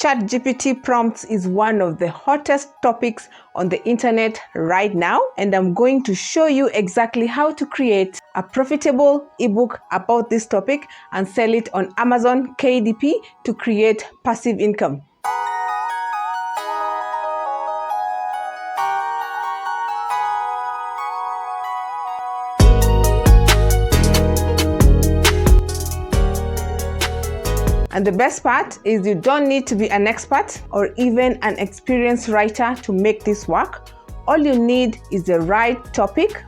ChatGPT prompts is one of the hottest topics on the internet right now, and I'm going to show you exactly how to create a profitable ebook about this topic and sell it on Amazon KDP to create passive income. And the best part is you don't need to be an expert or even an experienced writer to make this work. All you need is the right topic,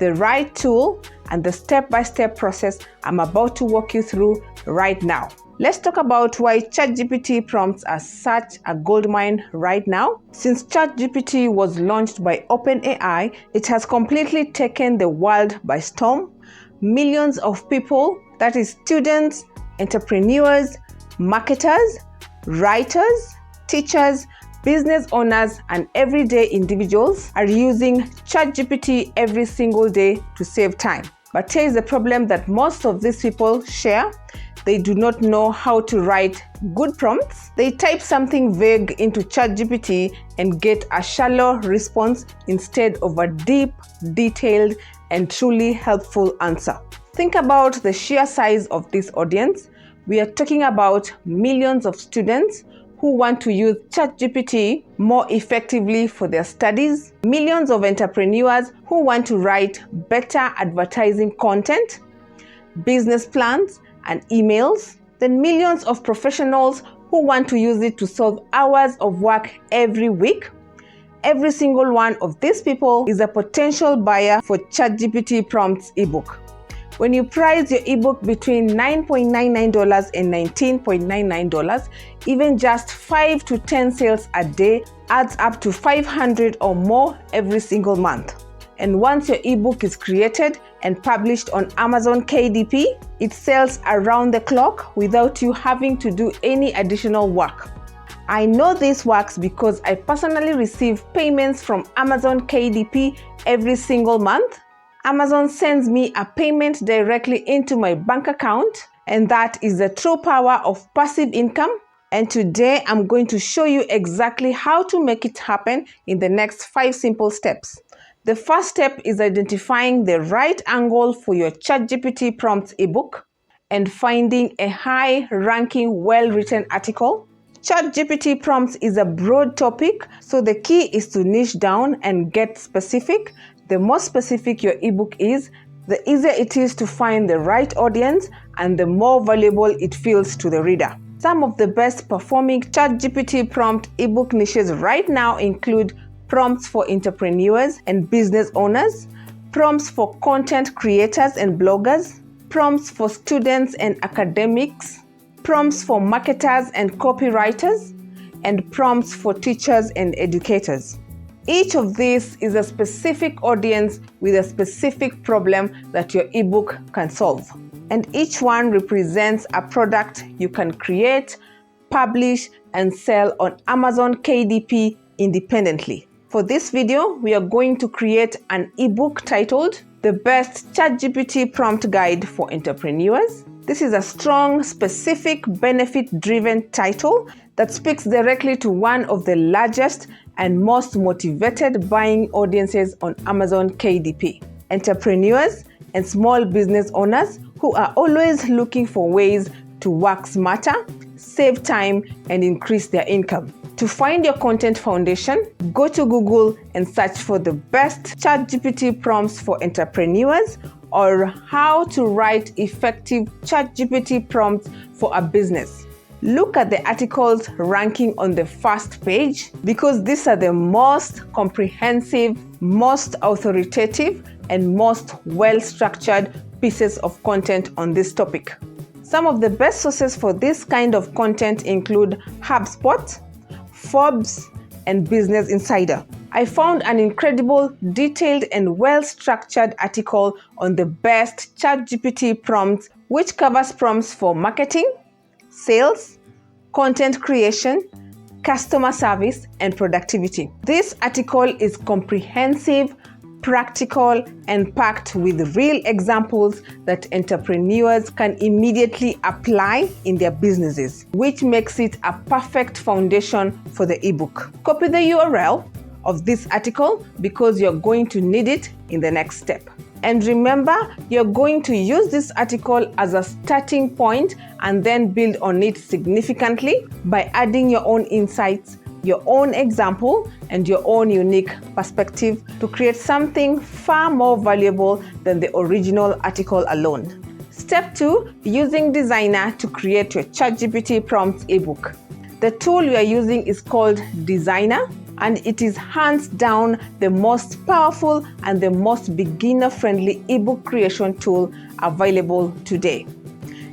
the right tool, and the step-by-step process I'm about to walk you through right now. Let's talk about why ChatGPT prompts are such a goldmine right now. Since ChatGPT was launched by OpenAI, it has completely taken the world by storm. Millions of people, that is students, entrepreneurs, marketers, writers, teachers, business owners, and everyday individuals are using ChatGPT every single day to save time. But here's the problem that most of these people share. They do not know how to write good prompts. They type something vague into ChatGPT and get a shallow response instead of a deep, detailed, and truly helpful answer. Think about the sheer size of this audience. We are talking about millions of students who want to use ChatGPT more effectively for their studies, millions of entrepreneurs who want to write better advertising content, business plans, and emails, then millions of professionals who want to use it to solve hours of work every week. Every single one of these people is a potential buyer for ChatGPT prompts ebook. When you price your ebook between $9.99 and $19.99, even just 5 to 10 sales a day adds up to 500 or more every single month. And once your ebook is created and published on Amazon KDP, it sells around the clock without you having to do any additional work. I know this works because I personally receive payments from Amazon KDP every single month. Amazon sends me a payment directly into my bank account, and that is the true power of passive income. And today I'm going to show you exactly how to make it happen in the next 5 simple steps. The first step is identifying the right angle for your ChatGPT prompts ebook and finding a high-ranking, well-written article. ChatGPT prompts is a broad topic, so the key is to niche down and get specific. The more specific your ebook is, the easier it is to find the right audience and the more valuable it feels to the reader. Some of the best performing ChatGPT prompt ebook niches right now include prompts for entrepreneurs and business owners, prompts for content creators and bloggers, prompts for students and academics, prompts for marketers and copywriters, and prompts for teachers and educators. Each of these is a specific audience with a specific problem that your ebook can solve. And each one represents a product you can create, publish, and sell on Amazon KDP independently. For this video, we are going to create an ebook titled The Best ChatGPT Prompt Guide for Entrepreneurs. This is a strong, specific, benefit-driven title that speaks directly to one of the largest and most motivated buying audiences on Amazon KDP, entrepreneurs and small business owners who are always looking for ways to work smarter, save time, and increase their income. To find your content foundation, go to Google and search for the best ChatGPT prompts for entrepreneurs or how to write effective ChatGPT prompts for a business. Look at the articles ranking on the first page because these are the most comprehensive, most authoritative, and most well-structured pieces of content on this topic. Some of the best sources for this kind of content include HubSpot, Forbes, and Business Insider. I found an incredible, detailed, and well-structured article on the best ChatGPT prompts, which covers prompts for marketing, sales, content creation, customer service, and productivity. This article is comprehensive, practical, and packed with real examples that entrepreneurs can immediately apply in their businesses, which makes it a perfect foundation for the ebook. Copy the URL of this article because you're going to need it in the next step. And remember, you're going to use this article as a starting point and then build on it significantly by adding your own insights, your own example, and your own unique perspective to create something far more valuable than the original article alone. Step 2, using Designer to create your ChatGPT prompt ebook. The tool we are using is called Designer, and it is hands down the most powerful and the most beginner-friendly ebook creation tool available today.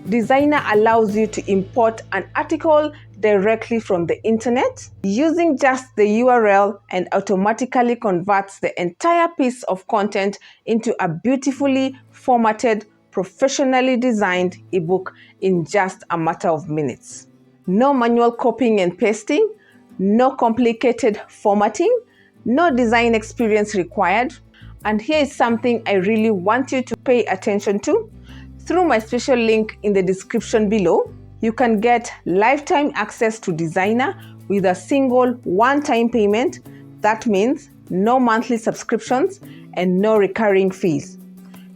Designer allows you to import an article directly from the internet using just the URL and automatically converts the entire piece of content into a beautifully formatted, professionally designed ebook in just a matter of minutes. No manual copying and pasting, no complicated formatting, no design experience required. And here is something I really want you to pay attention to. Through my special link in the description below, you can get lifetime access to Designer with a single one-time payment. That means no monthly subscriptions and no recurring fees.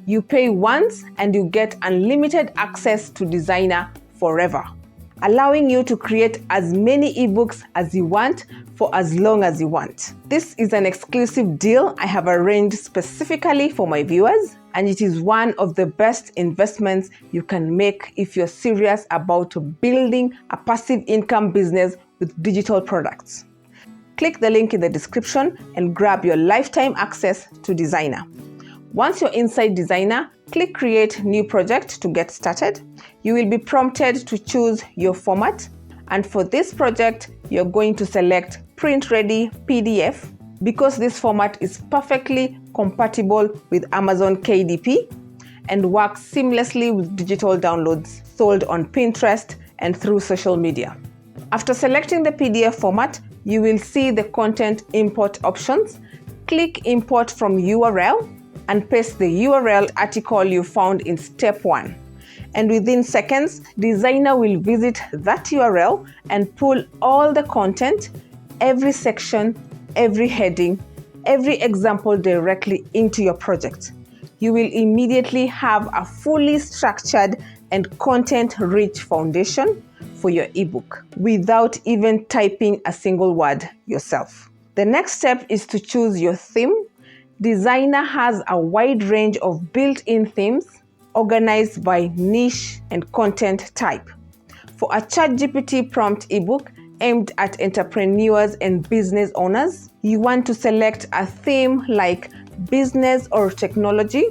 You pay once and you get unlimited access to Designer forever, allowing you to create as many ebooks as you want for as long as you want. This is an exclusive deal I have arranged specifically for my viewers, and it is one of the best investments you can make if you're serious about building a passive income business with digital products. Click the link in the description and grab your lifetime access to Designer. Once you're inside Designer, click Create New Project to get started. You will be prompted to choose your format. And for this project, you're going to select Print Ready PDF because this format is perfectly compatible with Amazon KDP and works seamlessly with digital downloads sold on Pinterest and through social media. After selecting the PDF format, you will see the content import options. Click Import from URL and paste the URL article you found in step 1. And within seconds, Designer will visit that URL and pull all the content, every section, every heading, every example directly into your project. You will immediately have a fully structured and content-rich foundation for your ebook without even typing a single word yourself. The next step is to choose your theme. Designer has a wide range of built-in themes organized by niche and content type. For a ChatGPT prompt ebook aimed at entrepreneurs and business owners, you want to select a theme like business or technology.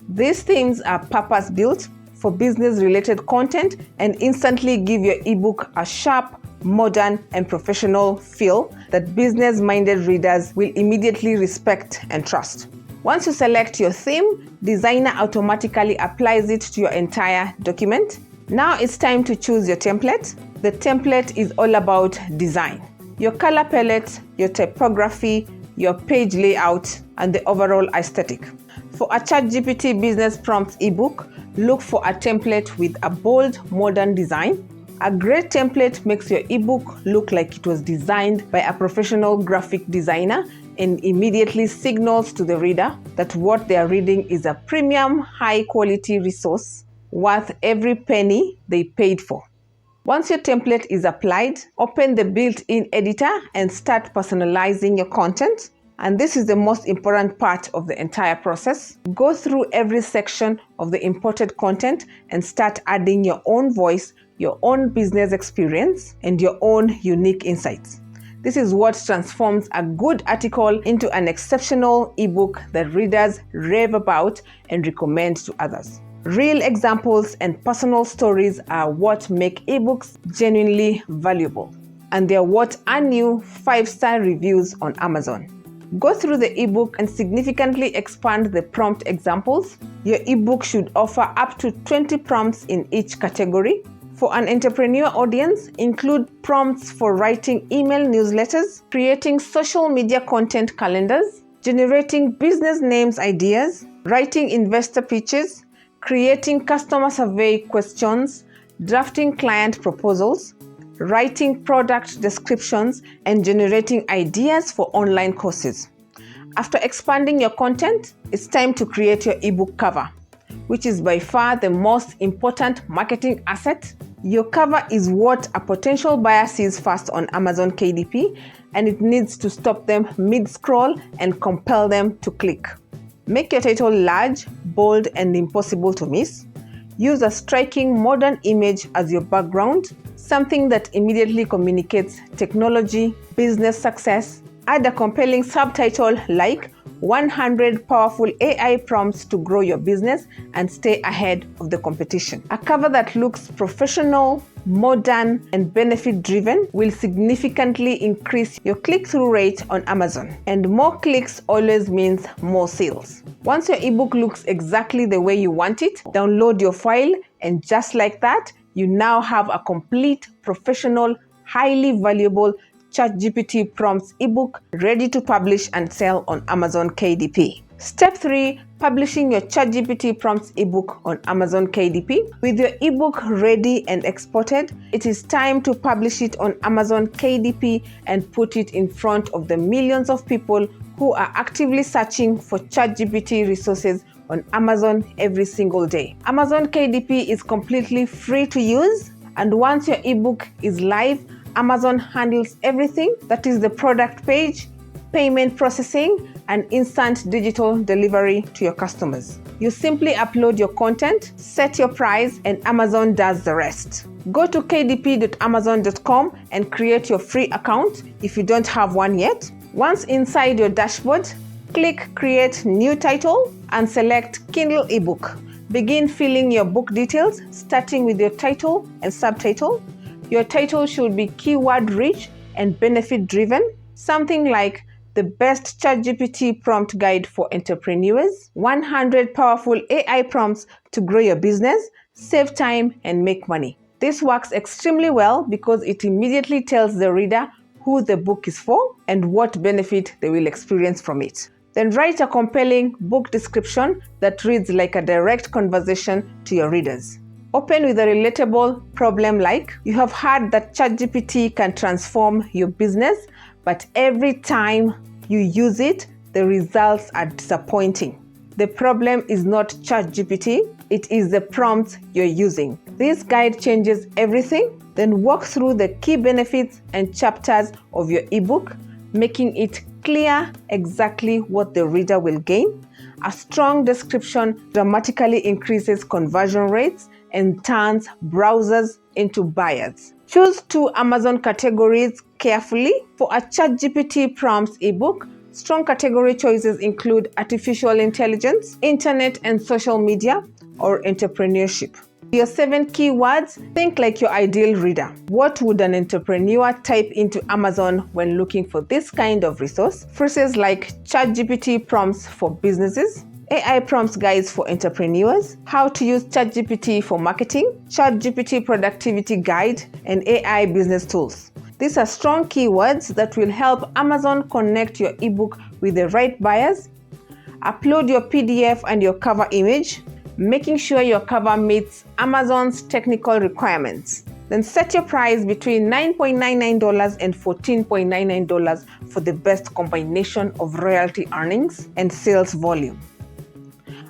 These themes are purpose-built for business-related content and instantly give your ebook a sharp, modern, and professional feel that business-minded readers will immediately respect and trust. Once you select your theme, Designer automatically applies it to your entire document. Now it's time to choose your template. The template is all about design. Your color palette, your typography, your page layout, and the overall aesthetic. For a ChatGPT business prompt ebook, look for a template with a bold, modern design. A great template makes your ebook look like it was designed by a professional graphic designer and immediately signals to the reader that what they are reading is a premium, high-quality resource worth every penny they paid for. Once your template is applied, open the built-in editor and start personalizing your content. And this is the most important part of the entire process. Go through every section of the imported content and start adding your own voice, your own business experience, and your own unique insights. This is what transforms a good article into an exceptional ebook that readers rave about and recommend to others. Real examples and personal stories are what make ebooks genuinely valuable, and they're what earn you 5-star reviews on Amazon. Go through the ebook and significantly expand the prompt examples. Your ebook should offer up to 20 prompts in each category. For an entrepreneur audience, include prompts for writing email newsletters, creating social media content calendars, generating business names ideas, writing investor pitches, creating customer survey questions, drafting client proposals, writing product descriptions, and generating ideas for online courses. After expanding your content, it's time to create your ebook cover, which is by far the most important marketing asset. Your cover is what a potential buyer sees first on Amazon KDP, and it needs to stop them mid-scroll and compel them to click. Make your title large, bold, and impossible to miss. Use a striking modern image as your background, something that immediately communicates technology, business success. Add a compelling subtitle like 100 Powerful AI Prompts to Grow Your Business and Stay Ahead of the Competition. A cover that looks professional, modern, and benefit-driven will significantly increase your click-through rate on Amazon. And more clicks always means more sales. Once your ebook looks exactly the way you want it, download your file, and just like that, you now have a complete, professional, highly valuable ChatGPT prompts ebook ready to publish and sell on Amazon KDP. Step 3. Publishing your ChatGPT prompts ebook on Amazon KDP. With your ebook ready and exported, it is time to publish it on Amazon KDP and put it in front of the millions of people who are actively searching for ChatGPT resources on Amazon every single day. Amazon KDP is completely free to use, and once your ebook is live, Amazon handles everything, that is the product page, payment processing, and instant digital delivery to your customers. You simply upload your content, set your price, and Amazon does the rest. Go to kdp.amazon.com and create your free account if you don't have one yet. Once inside your dashboard, click Create New Title and select Kindle ebook. Begin filling your book details, starting with your title and subtitle. Your title should be keyword-rich and benefit-driven, something like the best ChatGPT prompt guide for entrepreneurs, 100 powerful AI prompts to grow your business, save time, and make money. This works extremely well because it immediately tells the reader who the book is for and what benefit they will experience from it. Then write a compelling book description that reads like a direct conversation to your readers. Open with a relatable problem like, you have heard that ChatGPT can transform your business, but every time you use it, the results are disappointing. The problem is not ChatGPT, it is the prompts you're using. This guide changes everything. Then walk through the key benefits and chapters of your ebook, making it clear exactly what the reader will gain. A strong description dramatically increases conversion rates and turns browsers into buyers. Choose 2 Amazon categories carefully. For a ChatGPT prompts ebook, strong category choices include artificial intelligence, internet and social media, or entrepreneurship. Your 7 keywords, think like your ideal reader. What would an entrepreneur type into Amazon when looking for this kind of resource? Phrases like ChatGPT prompts for businesses, AI prompts guides for entrepreneurs, how to use ChatGPT for marketing, ChatGPT productivity guide, and AI business tools. These are strong keywords that will help Amazon connect your ebook with the right buyers. Upload your PDF and your cover image, making sure your cover meets Amazon's technical requirements. Then set your price between $9.99 and $14.99 for the best combination of royalty earnings and sales volume.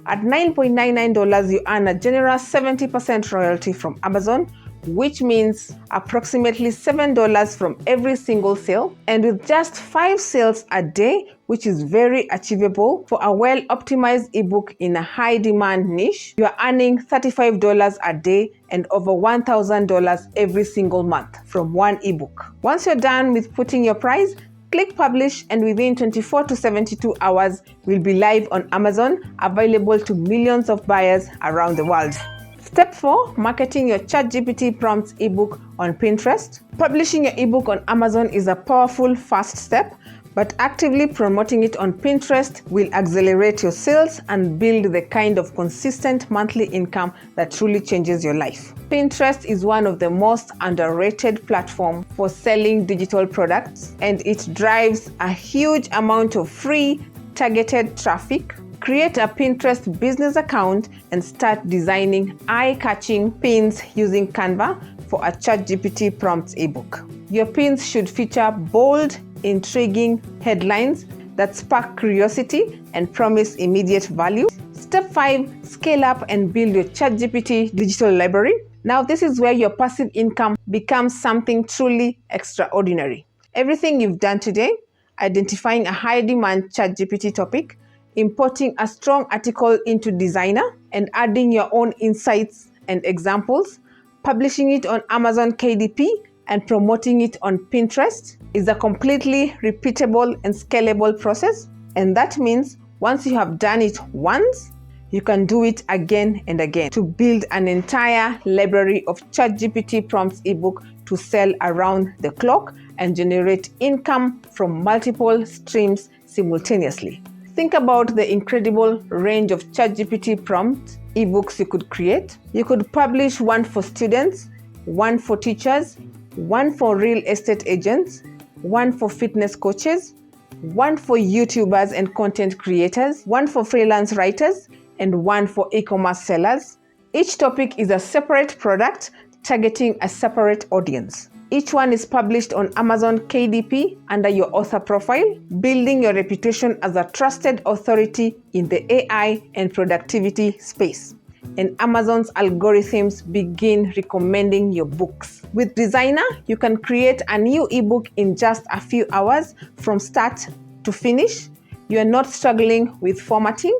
At $9.99, you earn a generous 70% royalty from Amazon, which means approximately $7 from every single sale. And with just 5 sales a day, which is very achievable for a well-optimized ebook in a high-demand niche, you are earning $35 a day and over $1,000 every single month from one ebook. Once you're done with putting your price, click publish, and within 24 to 72 hours, we'll be live on Amazon, available to millions of buyers around the world. Step 4. Marketing your ChatGPT prompts ebook on Pinterest. Publishing your ebook on Amazon is a powerful first step, but actively promoting it on Pinterest will accelerate your sales and build the kind of consistent monthly income that truly changes your life. Pinterest is one of the most underrated platforms for selling digital products, and it drives a huge amount of free, targeted traffic, create a Pinterest business account, and start designing eye-catching pins using Canva for a ChatGPT prompts ebook. Your pins should feature bold, intriguing headlines that spark curiosity and promise immediate value. Step 5, scale up and build your ChatGPT digital library. Now this is where your passive income becomes something truly extraordinary. Everything you've done today, identifying a high-demand ChatGPT topic, importing a strong article into Designer, and adding your own insights and examples, publishing it on Amazon KDP, and promoting it on Pinterest is a completely repeatable and scalable process. And that means once you have done it once, you can do it again and again to build an entire library of ChatGPT prompts ebook to sell around the clock and generate income from multiple streams simultaneously. Think about the incredible range of ChatGPT prompt ebooks you could create. You could publish one for students, one for teachers, one for real estate agents, one for fitness coaches, one for YouTubers and content creators, one for freelance writers, and one for e-commerce sellers. Each topic is a separate product targeting a separate audience. Each one is published on Amazon KDP under your author profile, building your reputation as a trusted authority in the AI and productivity space. And Amazon's algorithms begin recommending your books. With Designer, you can create a new ebook in just a few hours from start to finish. You're not struggling with formatting.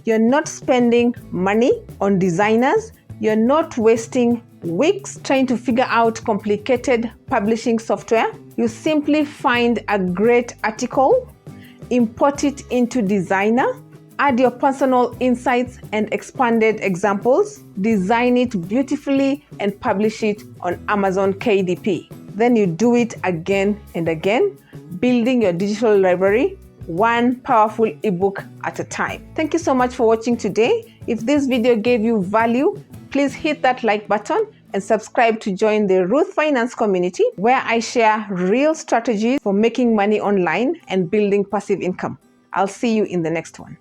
You're not spending money on designers. You're not wasting weeks trying to figure out complicated publishing software. You simply find a great article, import it into Designer, add your personal insights and expanded examples, design it beautifully, and publish it on Amazon KDP. Then you do it again and again, building your digital library, one powerful ebook at a time. Thank you so much for watching today. If this video gave you value, please hit that like button and subscribe to join the Ruth Finance community, where I share real strategies for making money online and building passive income. I'll see you in the next one.